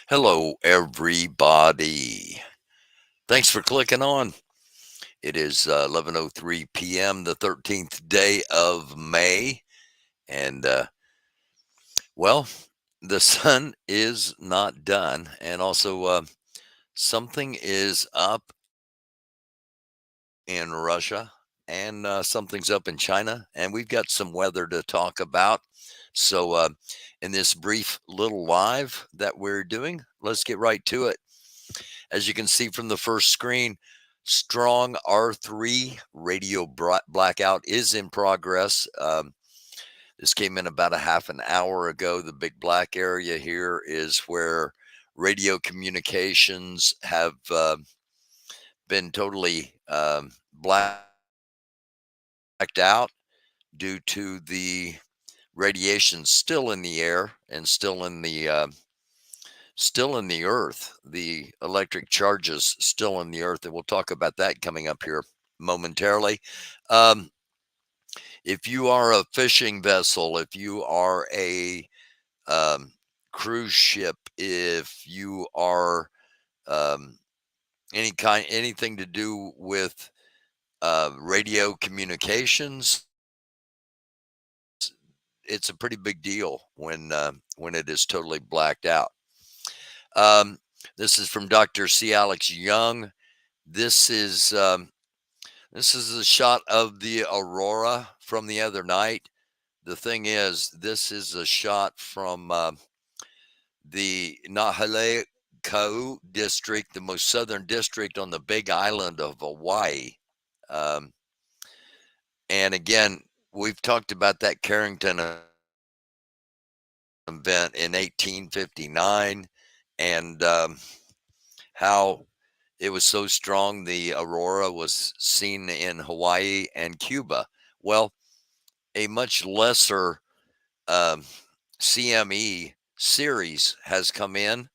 Hello, everybody. Thanks for clicking on. It is 11:03 p.m., the 13th day of May, and well, the sun is not done, and also something is up in Russia, and something's up in China, and we've got some weather to talk about. So, in this brief little live that we're doing, let's get right to it. As you can see from the first screen, strong R3 radio blackout is in progress. This came in about a half an hour ago. The big black area here is where radio communications have been totally blacked out due to the radiation still in the air and still in the earth, the electric charges still in the earth, and we'll talk about that coming up here momentarily. Um, if you are a fishing vessel, if you are a um, cruise ship, if you are um, anything to do with radio communications, it's a pretty big deal when it is totally blacked out. Um, this is from Dr. C. Alex Young. This is this is a shot of the Aurora from the other night. The thing is, this is a shot from the Nahale Kau district, the most southern district on the Big Island of Hawaii. Um, and again, we've talked about that Carrington event in 1859 and how it was so strong the aurora was seen in Hawaii and Cuba. Well, a much lesser um, CME series has come in,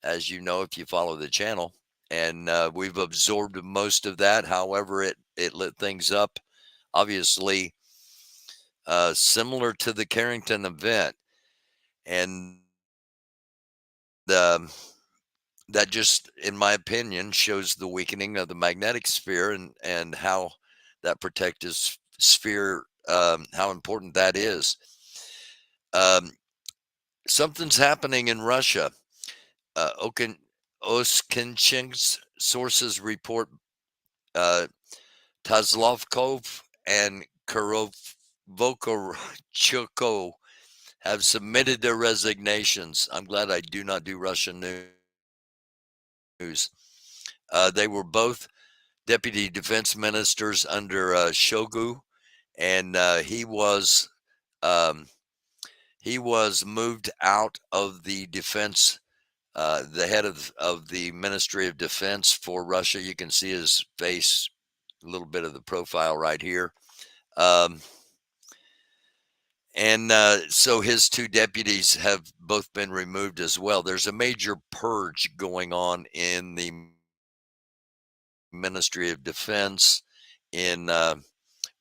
as you know, if you follow the channel, and we've absorbed most of that. However, it lit things up, obviously, similar to the Carrington event, and um, that just, in my opinion, shows the weakening of the magnetic sphere and how that protective sphere, how important that is. Um, Something's happening in Russia. Oskinchin's sources report uh, Tazlovkov and Kurovokorchuk have submitted their resignations. I'm glad I do not do Russian news. They were both deputy defense ministers under Shogu, and um, he was moved out of the defense, the head of the Ministry of Defense for Russia. You can see his face, a little bit of the profile right here. Um, and so his two deputies have both been removed as well. There's a major purge going on in the Ministry of Defense in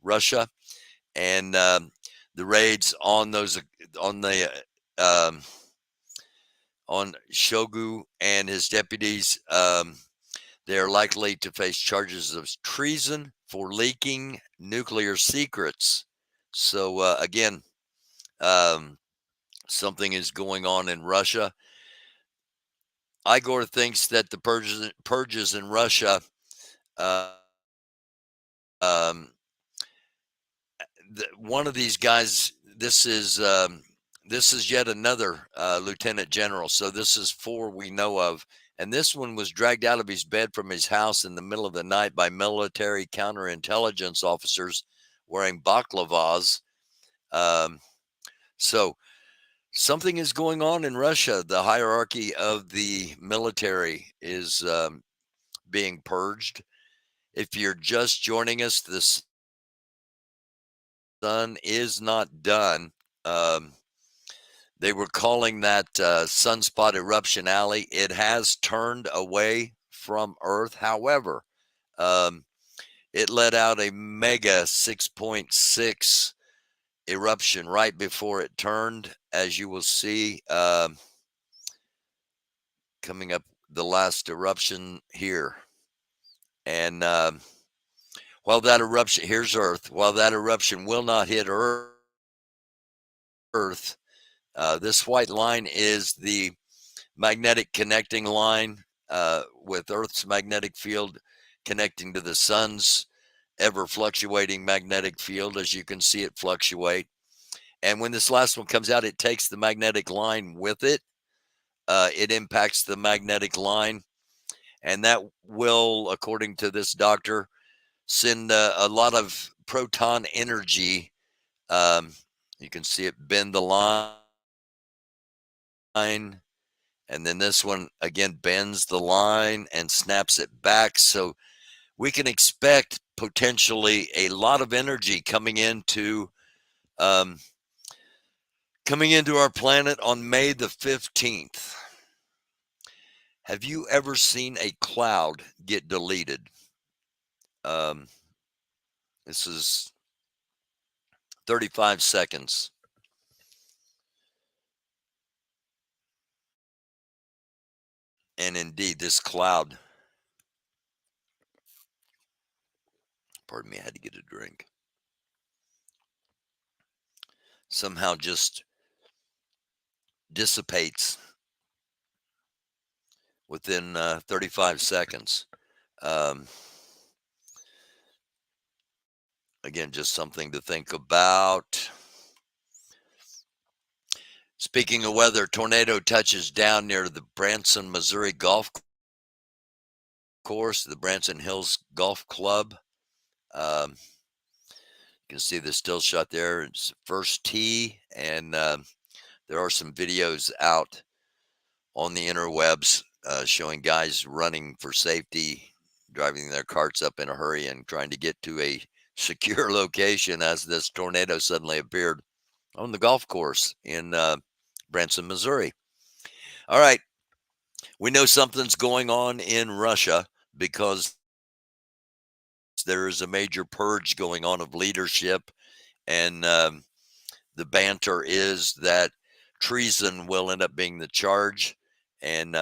Russia, and the raids on those on the um, on Shogu and his deputies. They're likely to face charges of treason for leaking nuclear secrets. So again, um, something is going on in Russia. Igor thinks that the purges in Russia, uh, um, one of these guys, this is yet another lieutenant general. So this is four we know of, and this one was dragged out of his bed from his house in the middle of the night by military counterintelligence officers wearing baklavas. Um, so something is going on in Russia. The hierarchy of the military is being purged. If you're just joining us, this sun is not done. Um, they were calling that sunspot eruption alley. It has turned away from Earth. However, um, it let out a mega 6.6 eruption right before it turned, as you will see. coming up the last eruption here. And while that eruption, here's Earth, while that eruption will not hit Earth, this white line is the magnetic connecting line with Earth's magnetic field connecting to the sun's ever fluctuating magnetic field. As you can see, it fluctuate. And when this last one comes out, it takes the magnetic line with it. It impacts the magnetic line, and that will, according to this doctor, send a lot of proton energy. Um, you can see it bend the line, and then this one again bends the line and snaps it back. So we can expect potentially a lot of energy um, coming into our planet on May the 15th. Have you ever seen a cloud get deleted? Um, this is 35 seconds. And indeed, this cloud, pardon me, I had to get a drink, somehow just dissipates within 35 seconds. Um, again, just something to think about. Speaking of weather, tornado touches down near the Branson, Missouri golf course, the Branson Hills Golf Club. You can see the still shot there. It's first tee, and there are some videos out on the interwebs showing guys running for safety, driving their carts up in a hurry and trying to get to a secure location as this tornado suddenly appeared on the golf course in Branson, Missouri. All right. We know something's going on in Russia because there is a major purge going on of leadership. And the banter is that treason will end up being the charge, and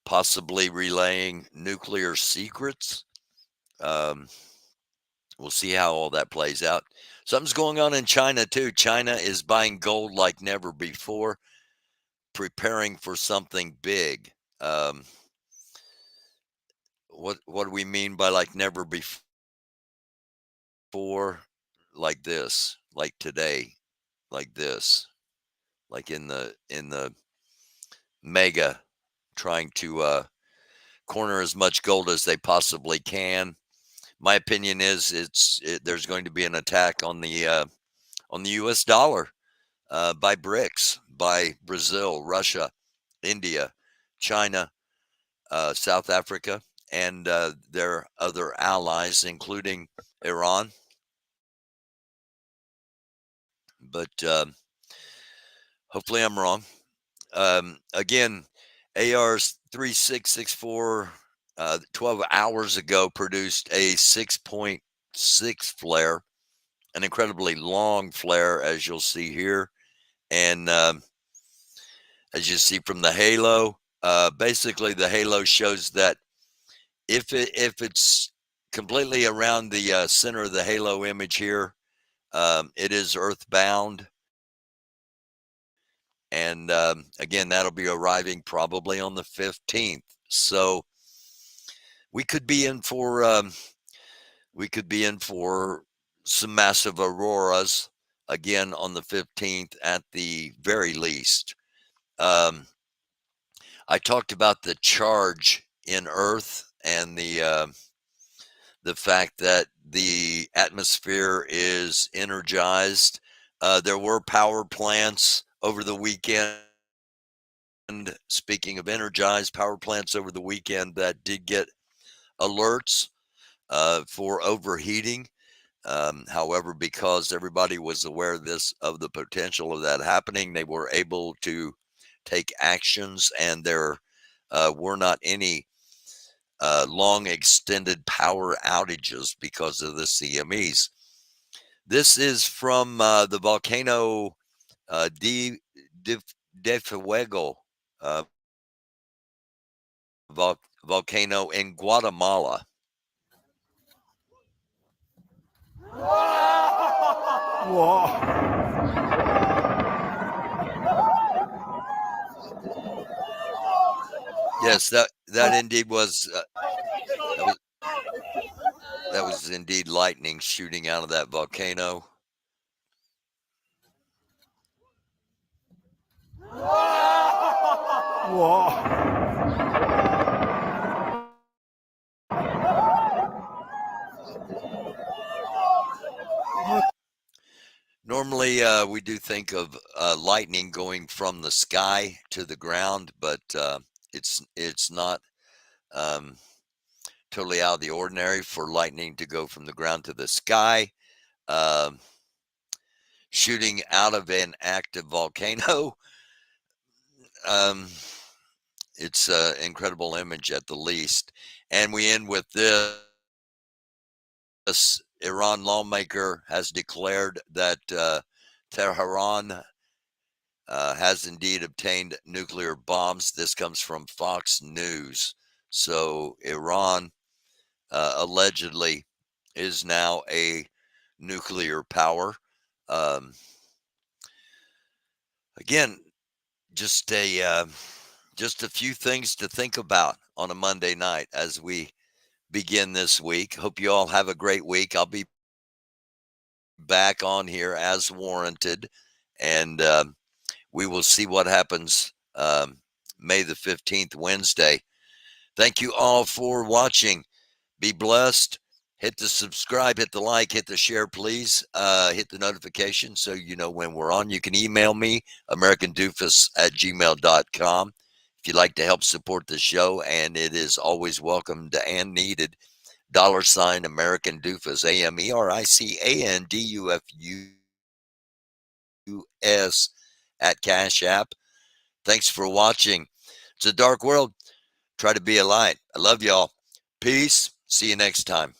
possibly relaying nuclear secrets. Um, we'll see how all that plays out. Something's going on in China, too. China is buying gold like never before, preparing for something big. What do we mean by like never before? Like this, like today, like this, like in the mega, trying to corner as much gold as they possibly can. My opinion is there's going to be an attack on the U.S. dollar by BRICS, by Brazil, Russia, India, China, South Africa, and their other allies, including Iran. But hopefully I'm wrong. Again, AR's 3664 12 hours ago produced a 6.6 flare, an incredibly long flare, as you'll see here. And as you see from the halo, basically the halo shows that if it's completely around the center of the halo image here, it is Earthbound. And again, that'll be arriving probably on the 15th. So we could be in for some massive auroras again on the 15th at the very least. I talked about the charge in Earth and the fact that the atmosphere is energized. There were power plants over the weekend. Speaking of energized power plants over the weekend that did get alerts for overheating. However, because everybody was aware of the potential of that happening, they were able to take actions, and there were not any long extended power outages because of the CMEs. This is from the volcano de Fuego. volcano in Guatemala. Whoa. Yes, that indeed was that was that was indeed lightning shooting out of that volcano. Whoa. Normally, we do think of lightning going from the sky to the ground, but it's not um, totally out of the ordinary for lightning to go from the ground to the sky. Um, Shooting out of an active volcano. Um, it's an incredible image at the least. And we end with this. Iran lawmaker has declared that Tehran has indeed obtained nuclear bombs. This comes from Fox News. So Iran allegedly is now a nuclear power. Um, again, just a few things to think about on a Monday night as we begin this week. Hope you all have a great week. I'll be back on here as warranted, and we will see what happens May the 15th, Wednesday. Thank you all for watching. Be blessed. Hit the subscribe, hit the like, hit the share, please. Hit the notification so you know when we're on. You can email me, americandoofus@gmail.com. If you'd like to help support the show, and it is always welcomed and needed, $ American Doofus, AMERICANDUFUS at Cash App. Thanks for watching. It's a dark world. Try to be a light. I love y'all. Peace. See you next time.